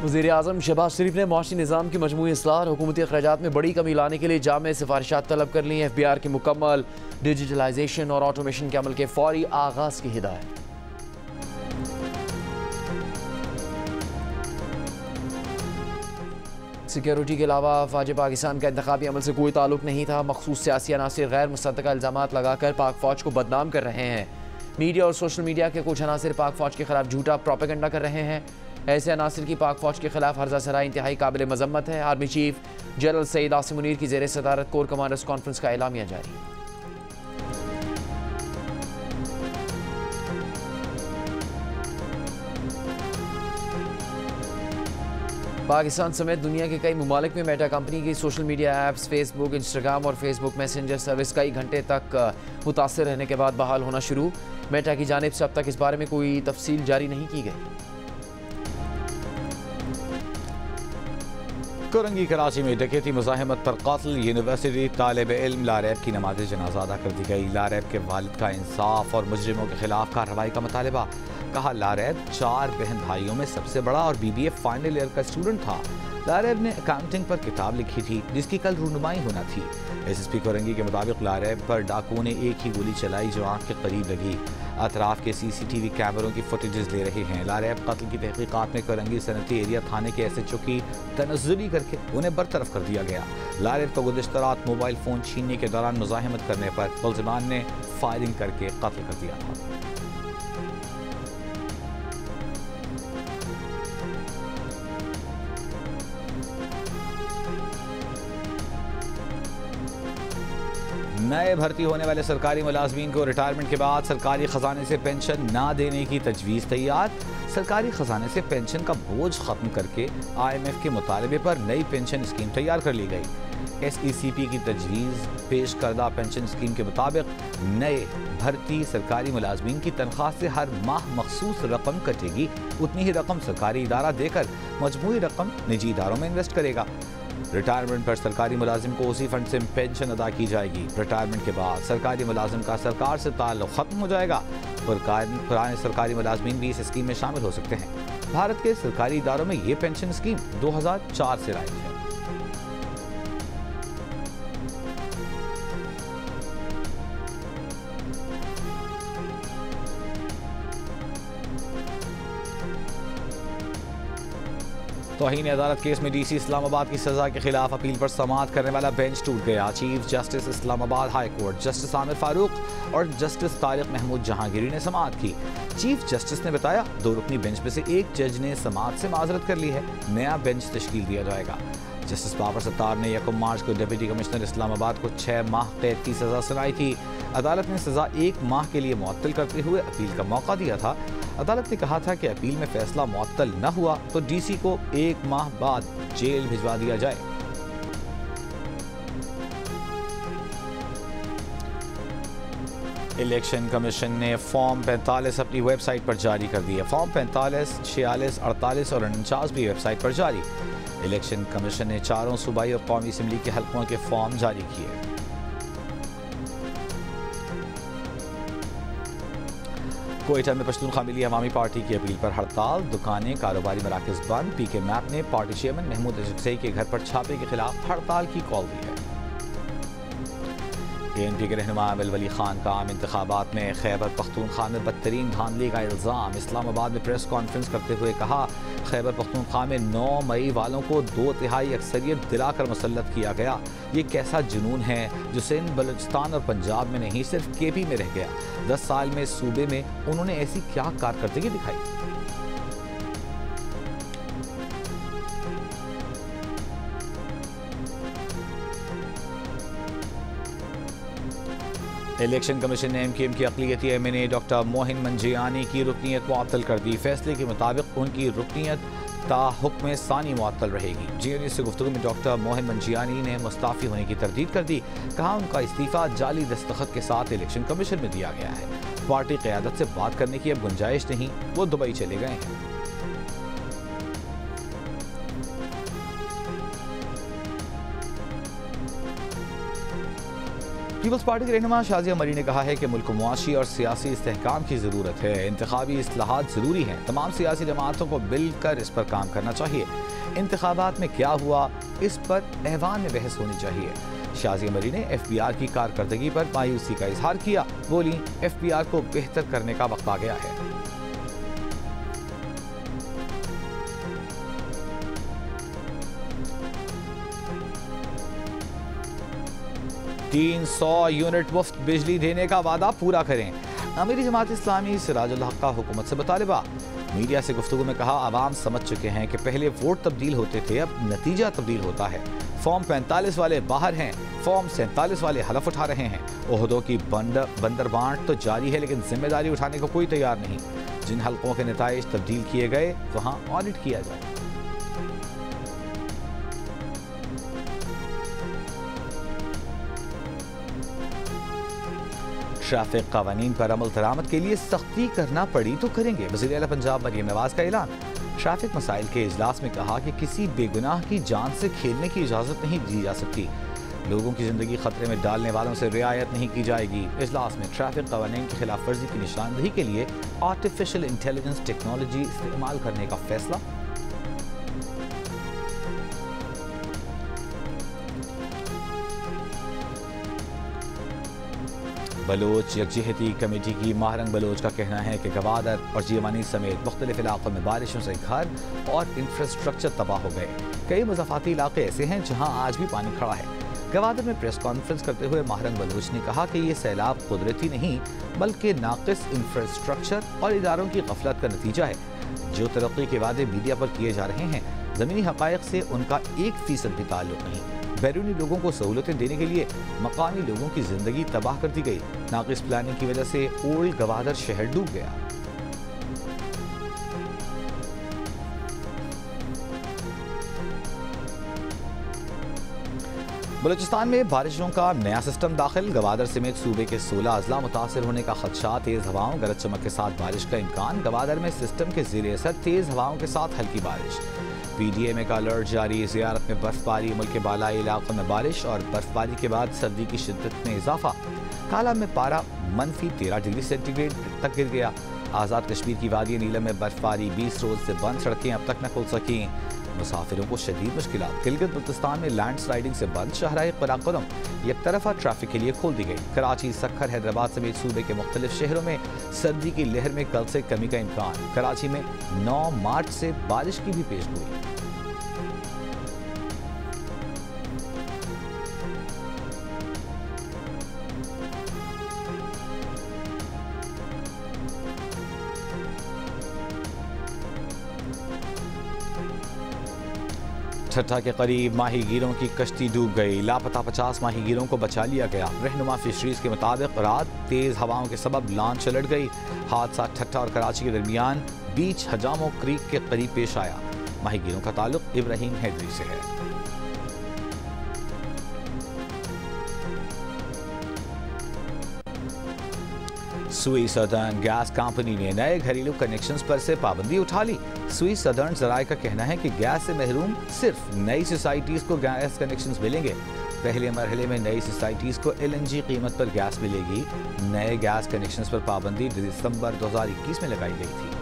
वज़ीर-ए-आज़म शहबाज शरीफ ने मुआशी निज़ाम की मजमूई इस्लाह और हुकूमती अखराजात में बड़ी कमी लाने के लिए जामे सिफारिशात तलब कर ली हैं। FBR के मुकम्मल डिजिटलाइजेशन और ऑटोमेशन के अमल के फौरी आगाज़ की हिदायत। सिक्योरिटी के अलावा फ़ौज पाकिस्तान का इंतखाबी अमल से कोई ताल्लुक नहीं था। मखसूस सियासी अनासिर गैर मुसद्दक़ा इल्ज़ामात लगाकर पाक फ़ौज को बदनाम कर रहे हैं। मीडिया और सोशल मीडिया के कुछ अनासिर पाक फ़ौज के खिलाफ झूठा प्रोपेगेंडा कर रहे हैं। ऐसे अनासिर की पाक फ़ौज के खिलाफ हर्जा सराई इंतहाई काबिल मजम्मत है। Army chief general Syed Asim Munir की ज़ेर सदारत कोर कमांडर्स कॉन्फ्रेंस का एलामिया जारी। पाकिस्तान समेत दुनिया के कई ममालिक में मेटा कंपनी की social media apps Facebook, Instagram और फेसबुक मैसेंजर सर्विस कई घंटे तक मुतासर रहने के बाद बहाल होना शुरू। मेटा की जानिब से अब तक इस बारे में कोई तफसील जारी नहीं की गई। कोरंगी कराची में डकैती मुज़ाहमत पर क़त्ल, यूनिवर्सिटी तालिब इल्म लारैब की नमाज़ जनाज़ा अदा कर दी गई। लारैब के वालिद का इंसाफ और मुजरिमों के खिलाफ कार्रवाई का मुतालबा। कहा लारैब 4 बहन भाइयों में सबसे बड़ा और BBA फाइनल ईयर का स्टूडेंट था। लारैब ने अकाउंटिंग पर किताब लिखी थी जिसकी कल रूनुमाई होना थी। SSP कोरंगी के मुताबिक लारैब पर डाकुओं ने एक ही गोली चलाई जो आँख के करीब लगी। अतराफ के CCTV कैमरों की फुटेजेस ले रहे हैं। लारैब कत्ल की तहकीकात में कोरंगी सनती एरिया थाने के SHO की तनज़्ज़ुली करके उन्हें बरतरफ कर दिया गया। लारैब को गुज़िश्ता रात मोबाइल फ़ोन छीनने के दौरान मुज़ाहमत करने पर मुलज़िमान ने फायरिंग करके कत्ल कर दिया था। नए भर्ती होने वाले सरकारी मुलाजमीन को रिटायरमेंट के बाद सरकारी खजाने से पेंशन ना देने की तजवीज़ तैयार। सरकारी खजाने से पेंशन का बोझ खत्म करके IMF के मुतालबे पर नई पेंशन स्कीम तैयार कर ली गई। SECP की तजवीज़ पेश करदा पेंशन स्कीम के मुताबिक नए भर्ती सरकारी मुलाजमीन की तनख्वाह से हर माह मखसूस रकम कटेगी। उतनी ही रकम सरकारी इदारा देकर मजमूई रकम निजी इदारों में इन्वेस्ट करेगा। रिटायरमेंट पर सरकारी मुलाजिम को उसी फंड से पेंशन अदा की जाएगी। रिटायरमेंट के बाद सरकारी मुलाजिम का सरकार से ताल्लुक खत्म हो जाएगा। पुराने सरकारी मुलाजमीन भी इस स्कीम में शामिल हो सकते हैं। भारत के सरकारी इदारों में ये पेंशन स्कीम 2004 से राइज है। तौहीन अदालत केस में DC इस्लामाबाद की सजा के खिलाफ अपील पर समाअत करने वाला बेंच टूट गया। Chief justice Islamabad high court justice Aamir Farooq और जस्टिस तारिक महमूद जहांगीरी ने समाअत की। चीफ जस्टिस ने बताया 2 रुकनी बेंच में से एक जज ने समाअत से माजरत कर ली है। नया बेंच तश्कील दिया जाएगा। जस्टिस बाबर सत्तार ने 1 मार्च को डिप्टी कमिश्नर इस्लामाबाद को 6 माह कैद की सजा सुनाई थी। अदालत ने सजा 1 माह के लिए मुअत्तल करते हुए अपील का मौका दिया था। अदालत ने कहा था कि अपील में फैसला मुअत्तल न हुआ तो DC को 1 माह बाद जेल भिजवा दिया जाए। इलेक्शन कमीशन ने फॉर्म 45 अपनी वेबसाइट पर जारी कर दिया। फॉर्म 45, 46, 48 और 49 भी वेबसाइट पर जारी। इलेक्शन कमीशन ने 4 सूबाई और कौमी असम्बली के हल्कों के फॉर्म जारी किए। कोयटा में पश्तूनख्वा मिली अवामी पार्टी की अपील पर हड़ताल। दुकानें, कारोबारी मराकज़ बंद। PK मैप ने पार्टी चेयरमैन महमूद अजगसई के घर पर छापे के खिलाफ हड़ताल की कॉल दी है। ANP के रहनुमा अमिल वली खान का आम इंतखाबात में खैबर पख्तूनख्वा में बदतरीन धांधली का इल्ज़ाम। इस्लामाबाद में प्रेस कॉन्फ्रेंस करते हुए कहा खैबर पख्तूनख्वा में 9 मई वालों को 2/3 अक्सरियत दिलाकर मुसल्लत किया गया। ये कैसा जुनून है जो सिंध, बलूचिस्तान और पंजाब में नहीं सिर्फ KP में रह गया। 10 साल में सूबे में उन्होंने ऐसी क्या कारकर्दगी दिखाई। इलेक्शन कमीशन ने MKM की अक़लियती MNA डॉक्टर मोहिन मंजियानी की रुकनीत मुअत्तल कर दी। फैसले के मुताबिक उनकी रुकनीत ता हुक्म सानी मुअत्तल रहेगी। GNU से गुफ्तगू में डॉक्टर मोहिन मंजियानी ने मुस्ताफ़ी होने की तरदीद कर दी। कहा उनका इस्तीफ़ा जाली दस्तखत के साथ इलेक्शन कमीशन में दिया गया है। पार्टी क़यादत से बात करने की अब गुंजाइश नहीं, वो दुबई चले गए हैं। पीपल्स पार्टी के रहनुमा शाजिया मरी ने कहा है कि मुल्क को मुआशी और सियासी इस्तेहकाम की ज़रूरत है। इंतखाबी इस्लाहात ज़रूरी हैं। तमाम सियासी जमातों को मिलकर इस पर काम करना चाहिए। इंतखाबात में क्या हुआ, इस पर ऐवान में बहस होनी चाहिए। शाजिया मरी ने FBR की कारकर्दगी पर मायूसी का इजहार किया। बोली, FBR को बेहतर करने का वक्त आ गया है। 300 यूनिट मुफ्त बिजली देने का वादा पूरा करें। अमीरी जमात इस्लामी सिराजुल हक का हुकूमत से मुतालिबा। मीडिया से गुफ्तगू में कहा, आवाम समझ चुके हैं कि पहले वोट तब्दील होते थे, अब नतीजा तब्दील होता है। फॉर्म 45 वाले बाहर हैं, फॉर्म 47 वाले हलफ उठा रहे हैं। ओहदों की बंदरबांट तो जारी है, लेकिन जिम्मेदारी उठाने को कोई तैयार नहीं। जिन हलकों के नताइज तब्दील किए गए वहाँ ऑडिट किया जाए। ट्रैफिक कानून पर अमल दरामद के लिए सख्ती करना पड़ी तो करेंगे। वज़ीर आला पंजाब मरियम नवाज का ऐलान। ट्रैफिक मसाइल के इजलास में कहा कि किसी बेगुनाह की जान से खेलने की इजाज़त नहीं दी जा सकती। लोगों की जिंदगी खतरे में डालने वालों से रियायत नहीं की जाएगी। इजलास में ट्रैफिक कानून की खिलाफ वर्जी की निशानदही के लिए आर्टिफिशियल इंटेलिजेंस टेक्नोलॉजी इस्तेमाल करने का फैसला। बलोच यकजहती कमेटी की महारंग बलोच का कहना है कि गवादर और जीवानी समेत मुख्तलिफ इलाकों में बारिशों से घर और इंफ्रास्ट्रक्चर तबाह हो गए। कई मुज़ाफ़ाती इलाके ऐसे हैं जहां आज भी पानी खड़ा है। गवादर में प्रेस कॉन्फ्रेंस करते हुए महारंग बलोच ने कहा कि ये सैलाब कुदरती नहीं बल्कि नाक़िस इंफ्रास्ट्रक्चर और इदारों की गफलत का नतीजा है। जो तरक्की के वादे मीडिया पर किए जा रहे हैं, ज़मीनी हक़ाइक़ से उनका 1% भी ताल्लुक़ नहीं। बैरूनी लोगों को सहूलतें देने के लिए मकामी लोगों की जिंदगी तबाह कर दी गई। नाक़िस प्लानिंग की वजह से ओल्ड गवादर शहर डूब गया। बलूचिस्तान में बारिशों का नया सिस्टम दाखिल। गवादर समेत सूबे के 16 अजला मुतासर होने का खदशा। तेज हवाओं गरज चमक के साथ बारिश का इम्कान। गवादर में सिस्टम के ज़ेर असर तेज हवाओं के साथ हल्की बारिश। PDMA का अलर्ट जारी। ज़ियारत में बर्फबारी, मुल्क के बालाई इलाकों में बारिश और बर्फबारी के बाद सर्दी की शिद्दत में इजाफा। काला में पारा -13 डिग्री सेंटीग्रेड तक गिर गया। आज़ाद कश्मीर की वादी नीलम में बर्फबारी। 20 रोज से बंद सड़कें अब तक न खुल सकी। मुसाफिरों को शदीद मुश्किलात। गिलगित बल्तिस्तान में लैंड स्लाइडिंग से बंद शाहराह क़राक़दम एक तरफा ट्रैफिक के लिए खोल दी गई। कराची, सक्खर, हैदराबाद समेत सूबे के मुख्तलिफ शहरों में सर्दी की लहर में कल से कमी का इम्कान। कराची में 9 मार्च से बारिश की भी पेशगोई। ठट्ठा के करीब माहीगीरों की कश्ती डूब गई। लापता 50 माहीगीरों को बचा लिया गया। रहनुमा फिशरीज के मुताबिक रात तेज हवाओं के सबब लॉन्च उलट गई। हादसा ठट्ठा और कराची के दरमियान बीच हजामो क्रीक के करीब पेश आया। माहीगीरों का ताल्लुक इब्राहिम हैदरी से है। सुई सदर्न गैस कंपनी ने नए घरेलू कनेक्शंस पर से पाबंदी उठा ली। सुई सदर्न जराये का कहना है कि गैस से महरूम सिर्फ नई सोसाइटीज को गैस कनेक्शंस मिलेंगे। पहले मरहले में नई सोसाइटीज को LNG कीमत पर गैस मिलेगी। नए गैस कनेक्शंस पर पाबंदी दिसंबर 2021 में लगाई गई थी।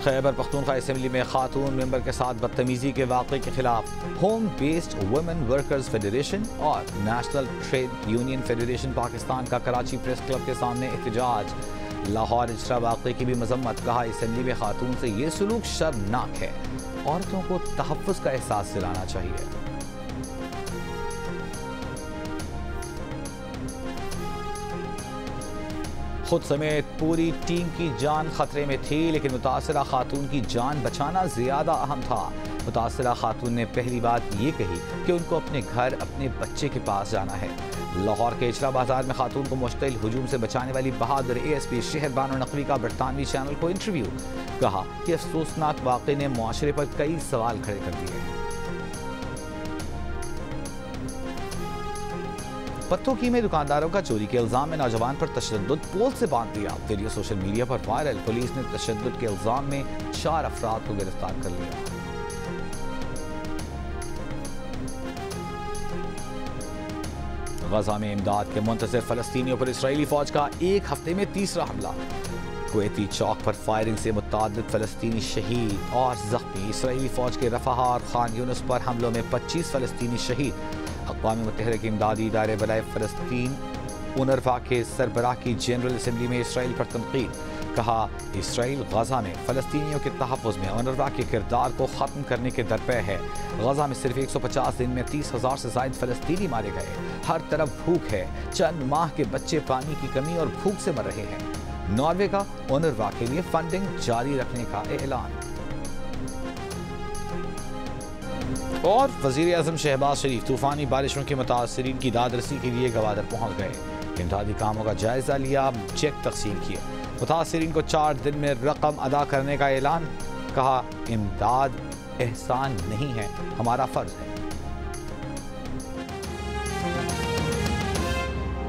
खैबर पख्तूनख्वा असेंबली में खातून मेंबर के साथ बदतमीजी के वाक़े के खिलाफ home based women workers federation और national trade union federation Pakistan का कराची प्रेस क्लब के सामने एहतजाज। लाहौर इजरा वाक़े की भी मजम्मत। कहा, असेंबली में खातून से ये सलूक शर्मनाक है। औरतों को तहफ़्फ़ुज़ का एहसास दिलाना चाहिए। खुद समेत पूरी टीम की जान खतरे में थी, लेकिन मुतासरा खातून की जान बचाना ज्यादा अहम था। मुतासरा खातून ने पहली बात ये कही कि उनको अपने घर, अपने बच्चे के पास जाना है। लाहौर के इचरा बाजार में खातून को मुश्तिल हुजूम से बचाने वाली बहादुर ASP शहर बानो नकवी का बरतानवी चैनल को इंटरव्यू। कहा कि अफसोसनाक वाक़े ने मुआशरे पर कई सवाल खड़े कर दिए हैं। पत्तों में दुकानदारों का चोरी के इल्जाम में नौजवान पर तशद्दुद, पोल से बांध दिया। वीडियो सोशल मीडिया पर वायरल। पुलिस ने तशद्दुद के इल्जाम में 4 अफराद को गिरफ्तार कर लिया। गजा में इमदाद के मुंतज़िर फ़लस्तीनियों पर इसराइली फ़ौज का एक हफ्ते में तीसरा हमला। कुवैती चौक पर फायरिंग से मुतअद्दिद फ़लस्तीनी शहीद और ज़ख्मी। इसराइली फ़ौज के रफ़हा और खान यूनुस पर हमलों में 25 फ़लस्तीनी शहीद। अक़वाम मुत्तहिदा के इमदादी इदारे बलाए फ़लस्तीन UNRWA के सरबराह की जनरल असम्बली में इसराइल पर तनकीद। कहा, इसराइल गजा में फ़लस्तीनियों के तहफ़्फ़ुज़ में UNRWA के किरदार को ख़त्म करने के दरपे है। गजा में सिर्फ 150 दिन में 30,000 से ज़ायद फ़लस्तीनी मारे गए। हर तरफ भूख है। चंद माह के बच्चे पानी की कमी और भूख से मर रहे हैं। नॉर्वे का UNRWA के लिए फंडिंग जारी रखने का ऐलान। और वज़ीर आज़म शहबाज शरीफ तूफ़ानी बारिशों के मुतासरीन की दादरसी के लिए गवादर पहुँच गए। इमदादी कामों का जायज़ा लिया, चेक तक़सीम किए। मुतासरीन को 4 दिन में रकम अदा करने का ऐलान। कहा, इमदाद एहसान नहीं है, हमारा फ़र्ज़ है।